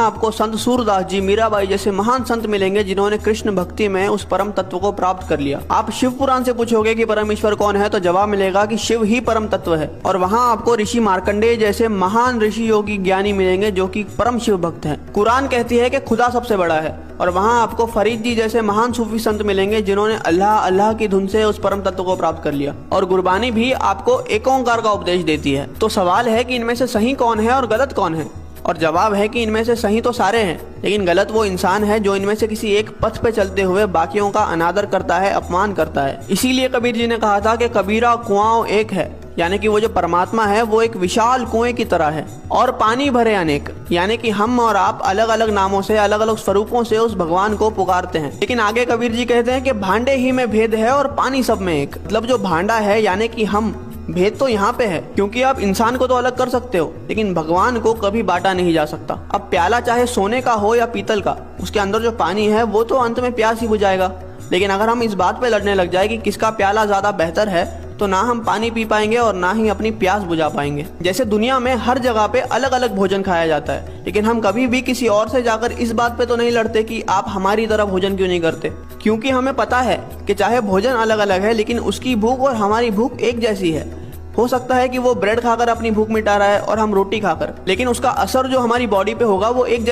वहाँ आपको संत सूरदास जी, मीराबाई जैसे महान संत मिलेंगे जिन्होंने कृष्ण भक्ति में उस परम तत्व को प्राप्त कर लिया। आप शिव पुराण से पूछोगे कि परमेश्वर कौन है, तो जवाब मिलेगा कि शिव ही परम तत्व है। और वहाँ आपको ऋषि मार्कंडेय जैसे महान ऋषि योगी ज्ञानी मिलेंगे जो कि परम शिव भक्त हैं। कुरान कहती है कि खुदा सबसे बड़ा है। और वहाँ आपको फरीद जी जैसे महान सूफी संत मिलेंगे जिन्होंने अल्लाह अल्लाह की धुन से उस परम तत्व को प्राप्त कर लिया। और गुरबानी भी आपको एक ओंकार का उपदेश देती है। तो सवाल है कि इनमें से सही कौन है और गलत कौन है। और जवाब है कि इनमें से सही तो सारे हैं, लेकिन गलत वो इंसान है जो इनमें से किसी एक पथ पे चलते हुए बाकियों का अनादर करता है, अपमान करता है। इसीलिए कबीर जी ने कहा था कि कबीरा कुआं एक है, यानी कि वो जो परमात्मा है वो एक विशाल कुएं की तरह है और पानी भरे अनेक, यानी कि हम और आप अलग अलग नामों से, अलग अलग स्वरूपों से उस भगवान को पुकारते हैं। लेकिन आगे कबीर जी कहते हैं कि भांडे ही में भेद है और पानी सब में एक। मतलब जो भांडा है यानी कि हम, भेद तो यहाँ पे है, क्योंकि आप इंसान को तो अलग कर सकते हो लेकिन भगवान को कभी बांटा नहीं जा सकता। अब प्याला चाहे सोने का हो या पीतल का, उसके अंदर जो पानी है वो तो अंत में प्यास ही बुझाएगा। लेकिन अगर हम इस बात पे लड़ने लग जाए कि किसका प्याला ज्यादा बेहतर है, तो ना हम पानी पी पाएंगे और ना ही अपनी प्यास बुझा पाएंगे। जैसे दुनिया में हर जगह पे अलग अलग भोजन खाया जाता है, लेकिन हम कभी भी किसी और से जाकर इस बात पे तो नहीं लड़ते कि आप हमारी तरह भोजन क्यों नहीं करते, क्योंकि हमें पता है कि चाहे भोजन अलग अलग है लेकिन उसकी भूख और हमारी भूख एक जैसी है। हो सकता है कि वो ब्रेड खाकर अपनी भूख मिटा रहा है और हम रोटी खाकर, लेकिन उसका असर जो हमारी बॉडी पे होगा वो एक